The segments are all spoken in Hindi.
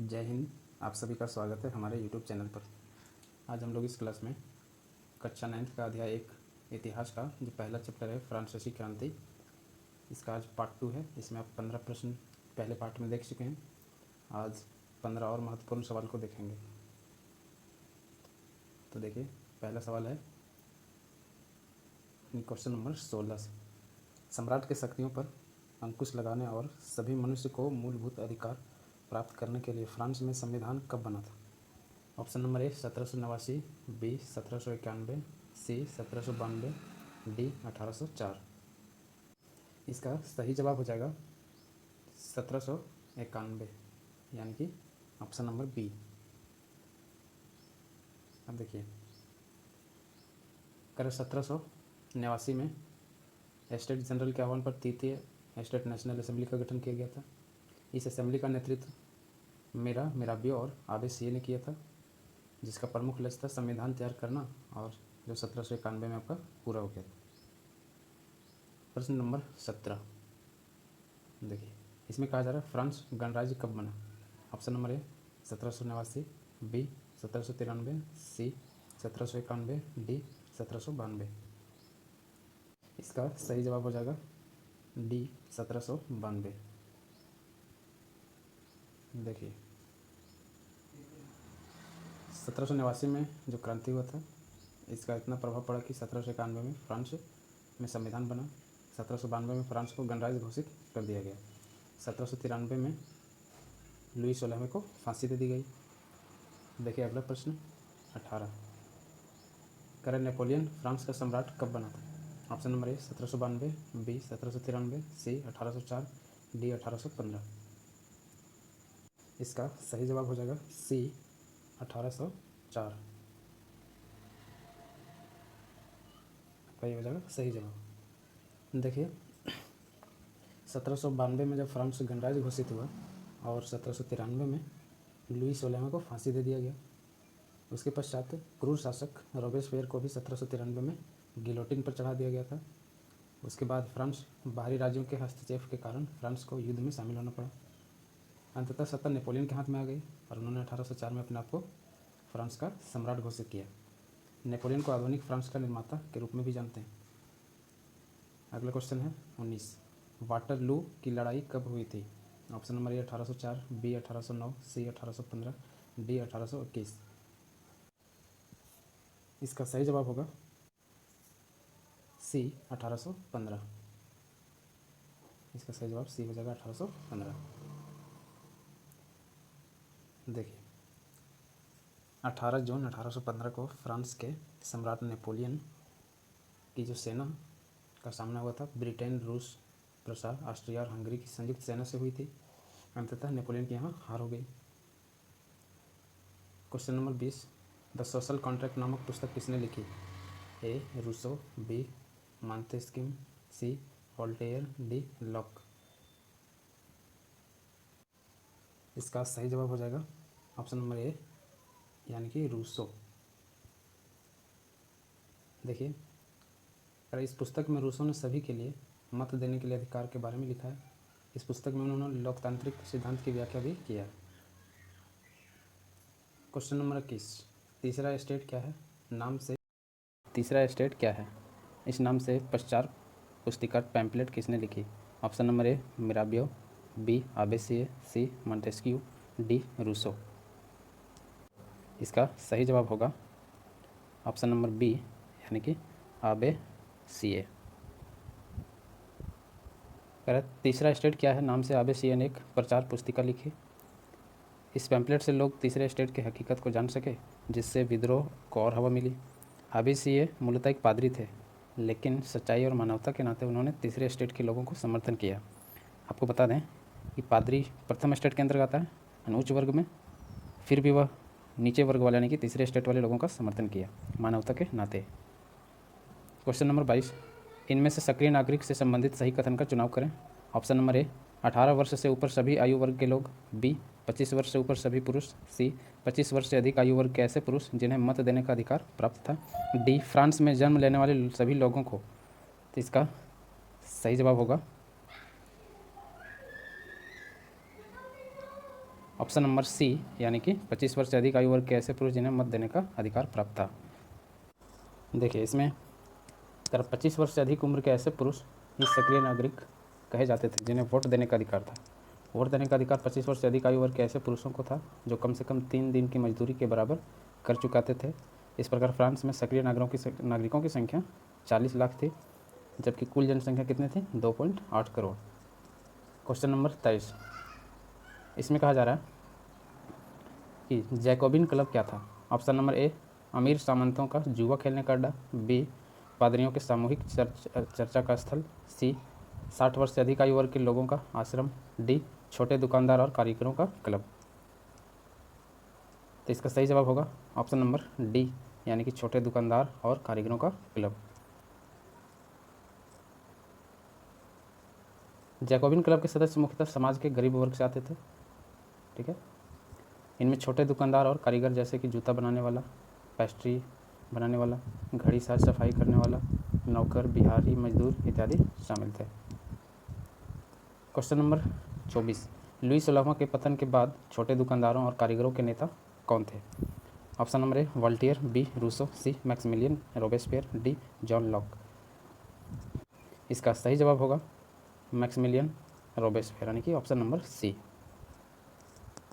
जय हिंद। आप सभी का स्वागत है हमारे यूट्यूब चैनल पर। आज हम लोग इस क्लास में कक्षा 9 का अध्याय 1 इतिहास का जो पहला चैप्टर है फ्रांसीसी क्रांति, इसका आज पार्ट 2 है। इसमें आप 15 प्रश्न पहले पार्ट में देख चुके हैं। आज 15 और महत्वपूर्ण सवाल को देखेंगे। तो देखिए, पहला सवाल है क्वेश्चन नंबर 16 से। सम्राट के शक्तियों पर अंकुश लगाने और सभी मनुष्य को मूलभूत अधिकार प्राप्त करने के लिए फ्रांस में संविधान कब बना था? Option number A 1789, B 1791, C 1792, D 1804। इसका सही जवाब हो जाएगा 1791, यानी कि ऑप्शन नंबर बी। अब देखिए, कर 1789 में स्टेट जनरल के आह्वान पर तृतीय स्टेट नेशनल असेंबली का गठन किया गया था। इस असेंबली का नेतृत्व मिराबियो और आबे ने किया था, जिसका प्रमुख लक्ष्य था संविधान तैयार करना, और जो 1791 में आपका पूरा हो गया था। प्रश्न नंबर 17 देखिए, इसमें कहा जा रहा है फ्रांस गणराज्य कब बना? Option number A 1789, B 1793, C 1791, D 1792। इसका सही जवाब हो जाएगा डी 1792। देखिए, 1789 में जो क्रांति हुआ था, इसका इतना प्रभाव पड़ा कि 1791 में फ्रांस में संविधान बना। 1792 में फ्रांस को गणराज्य घोषित कर दिया गया। 1793 में लुई 16वें को फांसी दे दी गई। देखिए अगला प्रश्न 18, करें नेपोलियन फ्रांस का सम्राट कब बना था? Option number A 1792, B 1793, C 1804, D 1815। इसका सही जवाब हो जाएगा सी 1804। ये हो जाएगा सही जवाब। देखिए, 1792 में जब फ्रांस गणराज्य घोषित हुआ और 1793 में लुई 16वें को फांसी दे दिया गया। उसके पश्चात क्रूर शासक रोबेस्पियर को भी 1793 में गिलोटिन पर चढ़ा दिया गया था। उसके बाद फ्रांस बाहरी राज्यों के हस्तक्षेप के कारण फ्रांस को युद्ध में शामिल होना पड़ा। अंततः सत्ता नेपोलियन के हाथ में आ गई और उन्होंने 1804 में अपने आप को फ्रांस का सम्राट घोषित किया। नेपोलियन को आधुनिक फ्रांस का निर्माता के रूप में भी जानते हैं। अगला क्वेश्चन है 19, वाटरलू की लड़ाई कब हुई थी? Option number A 1804, B 1809, C 1815, D 1821। इसका सही जवाब होगा सी 1815। इसका सही जवाब सी हो जाएगा 1815। देखिए, 18 जून 1815 को फ्रांस के सम्राट नेपोलियन की जो सेना का सामना हुआ था ब्रिटेन, रूस, प्रसा, ऑस्ट्रिया और हंगरी की संयुक्त सेना से हुई थी। अंततः नेपोलियन की यहाँ हार हो गई। Question number 20, the social contract नामक पुस्तक किसने लिखी? ए रूसो, बी मॉन्टेस्क्यू, सी वोल्टेयर, डी लॉक। इसका सही जवाब हो जाएगा ऑप्शन नंबर ए, यानी कि रूसो। देखिए, अगर इस पुस्तक में रूसो ने सभी के लिए मत देने के लिए अधिकार के बारे में लिखा है। इस पुस्तक में उन्होंने लोकतांत्रिक सिद्धांत की व्याख्या भी किया है। क्वेश्चन नंबर 21, तीसरा स्टेट क्या है? तीसरा स्टेट क्या है? इस नाम से पश्चात पुस्तिका पैम्पलेट किसने लिखी? Option number A Mirabeau, B Abbe Sieyes, C Montesquieu, D Rousseau. इसका सही जवाब होगा ऑप्शन नंबर बी, यानी कि आबेसिए। तीसरा स्टेट क्या है नाम से आबेसिए ने एक प्रचार पुस्तिका लिखी। इस पैम्पलेट से लोग तीसरे स्टेट की हकीकत को जान सके, जिससे विद्रोह को और हवा मिली। आबेसिए मूलतः एक पादरी थे, लेकिन सच्चाई और मानवता के नाते उन्होंने तीसरे स्टेट के लोगों को समर्थन किया। आपको बता दें कि पादरी प्रथम स्टेट के अंतर्गत आता है उच्च वर्ग में, फिर भी वह नीचे वर्ग वाले यानी कि तीसरे स्टेट वाले लोगों का समर्थन किया मानवता के नाते। क्वेश्चन नंबर 22, इनमें से सक्रिय नागरिक से संबंधित सही कथन का चुनाव करें। ऑप्शन नंबर ए 18 वर्ष से ऊपर सभी आयु वर्ग के लोग, बी 25 वर्ष से ऊपर सभी पुरुष, सी 25 वर्ष से अधिक आयु वर्ग के ऐसे पुरुष जिन्हें मत देने का अधिकार प्राप्त था, डी फ्रांस में जन्म लेने वाले सभी लोगों को। तो इसका सही जवाब होगा ऑप्शन नंबर सी यानी कि 25 वर्ष से अधिक आयु वर्ग के ऐसे पुरुष जिन्हें मत देने का अधिकार प्राप्त था। देखिए इसमें 25 वर्ष से अधिक उम्र के ऐसे पुरुष ही सक्रिय नागरिक कहे जाते थे जिन्हें वोट देने का अधिकार था। वोट देने का अधिकार 25 वर्ष से अधिक आयु वर्ग के ऐसे पुरुषों को था जो कम से कम 3 दिन की मजदूरी के बराबर कर चुकाते थे। इस प्रकार फ्रांस में सक्रिय नागरिकों की संख्या 40 लाख थी, जबकि कुल जनसंख्या कितनी थी? 2.8 करोड़। क्वेश्चन नंबर 23, इसमें कहा जा रहा है कि जैकोबिन क्लब क्या था? ऑप्शन नंबर ए अमीर सामंतों का जुआ खेलने का अड्डा, बी पादरियों के सामूहिक चर्चा का स्थल, सी 60 वर्ष से अधिक आयु वर्ग के लोगों का आश्रम, डी छोटे दुकानदार और कारीगरों का क्लब। तो इसका सही जवाब होगा ऑप्शन नंबर डी यानी कि छोटे दुकानदार और कारीगरों का क्लब। जैकोबिन क्लब के सदस्य मुख्यतः समाज के गरीब वर्ग से आते थे। ठीक है, इनमें छोटे दुकानदार और कारीगर जैसे कि जूता बनाने वाला, पेस्ट्री बनाने वाला, घड़ी साज सफाई करने वाला, नौकर, बिहारी मजदूर इत्यादि शामिल थे। क्वेश्चन नंबर 24, लुई 16वां के पतन के बाद छोटे दुकानदारों और कारीगरों के नेता कौन थे? Option number A Voltaire, B Rousseau, C Maximilien Robespierre, D John Locke. इसका सही जवाब होगा मैक्सिमिलियन रोबेस्पियर यानी कि ऑप्शन नंबर सी।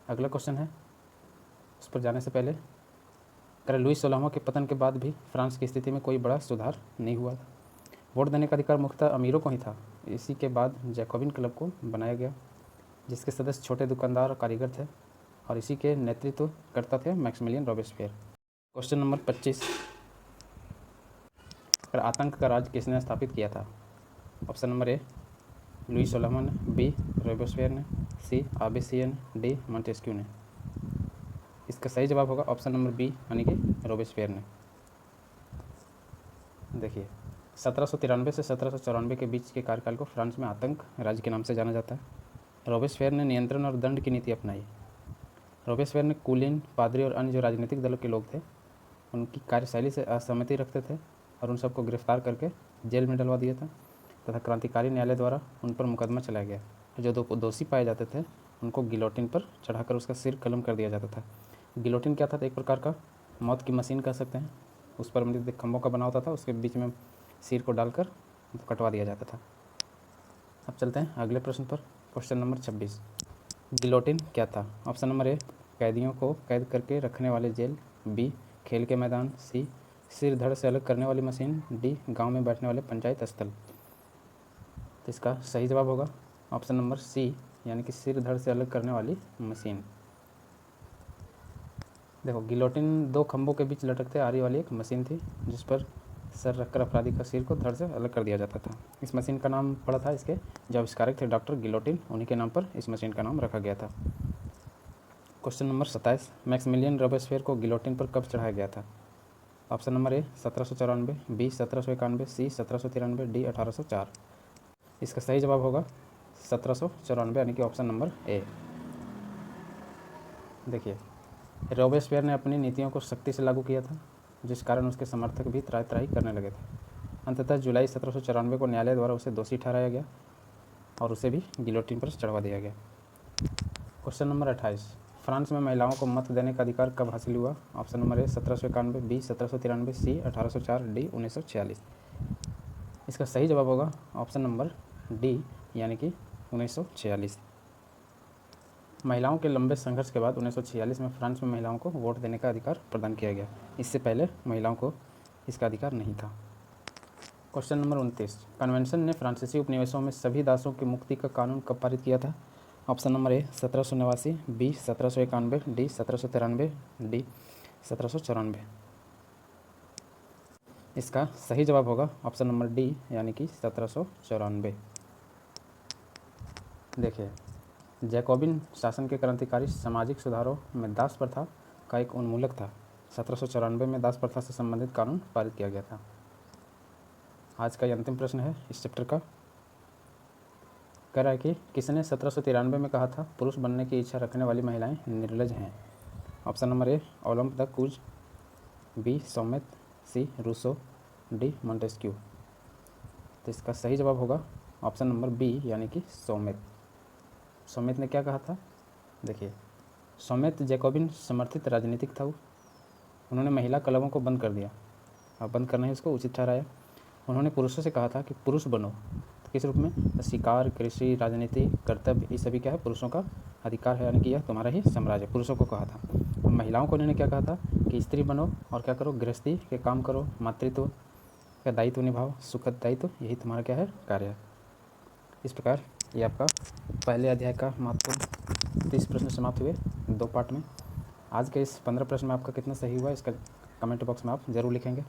अगला क्वेश्चन है, उस पर जाने से पहले करें लुई 16वां के पतन के बाद भी फ्रांस की स्थिति में कोई बड़ा सुधार नहीं हुआ था। वोट देने का अधिकार मुख्यतः अमीरों को ही था। इसी के बाद जैकोबिन क्लब को बनाया गया जिसके सदस्य छोटे दुकानदार और कारीगर थे और इसी के नेतृत्व करता थे मैक्सिमिलियन रोबेस्पियर। क्वेश्चन नंबर 25, आतंक का राज किसने स्थापित किया था? ऑप्शन नंबर ए लुई 16वां ने, बी रोबेस्पियर ने, सी आबेसिए ने, डी मॉन्टेस्क्यू ने। इसका सही जवाब होगा ऑप्शन नंबर बी यानी कि रोबेस्पियर ने। देखिए 1793 से 1794 के बीच के कार्यकाल को फ्रांस में आतंक राज्य के नाम से जाना जाता है। रोबेस्पियर ने नियंत्रण और दंड की नीति अपनाई। रोबेस्पियर ने कुलीन, पादरी और अन्य जो राजनीतिक दलों के लोग थे उनकी कार्यशैली से असहमति रखते थे और उन सबको गिरफ्तार करके जेल में डलवा दिया था तथा क्रांतिकारी न्यायालय द्वारा उन पर मुकदमा चलाया गया। जो दोषी पाए जाते थे उनको गिलोटिन पर चढ़ाकर उसका सिर कलम कर दिया जाता था। गिलोटिन क्या था? तो एक प्रकार का मौत की मशीन कह सकते हैं। उस पर मतलब खंभों का बना होता था, उसके बीच में सिर को डालकर कटवा दिया जाता था। अब चलते हैं अगले प्रश्न पर। क्वेश्चन नंबर 26, गिलोटिन क्या था? ऑप्शन नंबर ए कैदियों को कैद करके रखने वाले जेल, बी खेल के मैदान, सी सिर धड़ से अलग करने वाली मशीन, डी गांव में बैठने वाले पंचायत स्थल। तो इसका सही जवाब होगा ऑप्शन नंबर सी यानी कि सिर धड़ से अलग करने वाली मशीन। देखो गिलोटिन 2 खंभों के बीच लटकते आरी वाली एक मशीन थी जिस पर सर रखकर अपराधी का सिर को धड़ से अलग कर दिया जाता था। इस मशीन का नाम पड़ा था, इसके जो आविष्कारक थे डॉक्टर गिलोटिन, उन्हीं के नाम पर इस मशीन का नाम रखा गया था। क्वेश्चन नंबर 27, मैक्सिमिलियन रोबेस्पियर को गिलोटिन पर कब चढ़ाया गया था? Option number A 1794, B 1791, C 1793, D 1804। इसका सही जवाब होगा 1794 यानी कि ऑप्शन नंबर ए। देखिए रोबेस्पियर ने अपनी नीतियों को सख्ती से लागू किया था जिस कारण उसके समर्थक भी त्राही त्राही करने लगे थे। अंततः जुलाई 1794 को न्यायालय द्वारा उसे दोषी ठहराया गया और उसे भी गिलोटिन पर चढ़वा दिया गया। क्वेश्चन नंबर 28, फ्रांस में महिलाओं को मत देने का अधिकार कब हासिल हुआ? Option number A 1791, B 1793, C 1804, D 1946। इसका सही जवाब होगा ऑप्शन नंबर डी यानी कि 1946। महिलाओं के लंबे संघर्ष के बाद 1946 में फ्रांस में महिलाओं को वोट देने का अधिकार प्रदान किया गया। इससे पहले महिलाओं को इसका अधिकार नहीं था। क्वेश्चन नंबर 29, कन्वेंशन ने फ्रांसीसी उपनिवेशों में सभी दासों की मुक्ति का कानून कब पारित किया था? Option number A 1789, B 1791, D 1793, D 1794। इसका सही जवाब होगा ऑप्शन नंबर डी यानी कि 1794। देखिए जैकोबिन शासन के क्रांतिकारी सामाजिक सुधारों में दास प्रथा का एक उन्मूलक था। 1794 में दास प्रथा से संबंधित कानून पारित किया गया था। आज का ये अंतिम प्रश्न है इस चैप्टर का। कह रहा है कि किसने 1793 में कहा था पुरुष बनने की इच्छा रखने वाली महिलाएं निर्लज हैं? Option number A Olympe de Gouges, B सोमेत, सी रूसो, डी मॉन्टेस्क्यू। तो इसका सही जवाब होगा ऑप्शन नंबर बी यानी कि सोमेत। सोमेत ने क्या कहा था? देखिए सौम्यत जैकोबिन समर्थित राजनीतिक था वो। उन्होंने महिला क्लबों को बंद कर दिया और बंद करना ही उसको उचित ठहराया। उन्होंने पुरुषों से कहा था कि पुरुष बनो, तो किस रूप में? शिकार, कृषि, राजनीति, कर्तव्य, ये सभी क्या है? पुरुषों का अधिकार है, यानी कि यह तुम्हारा ही साम्राज्य, पुरुषों को कहा था। और महिलाओं को उन्होंने क्या कहा था कि स्त्री बनो और क्या करो? गृहस्थी के काम करो, मातृत्व का दायित्व निभाओ, सुखद दायित्व, यही तुम्हारा क्या है? कार्य है। इस प्रकार ये आपका पहले अध्याय का महत्वपूर्ण 30 प्रश्न समाप्त हुए 2 पार्ट में। आज के इस 15 प्रश्न में आपका कितना सही हुआ इसका कमेंट बॉक्स में आप ज़रूर लिखेंगे।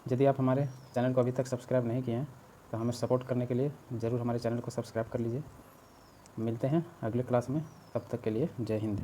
यदि आप हमारे चैनल को अभी तक सब्सक्राइब नहीं किए हैं तो हमें सपोर्ट करने के लिए ज़रूर हमारे चैनल को सब्सक्राइब कर लीजिए। मिलते हैं अगले क्लास में, तब तक के लिए जय हिंद।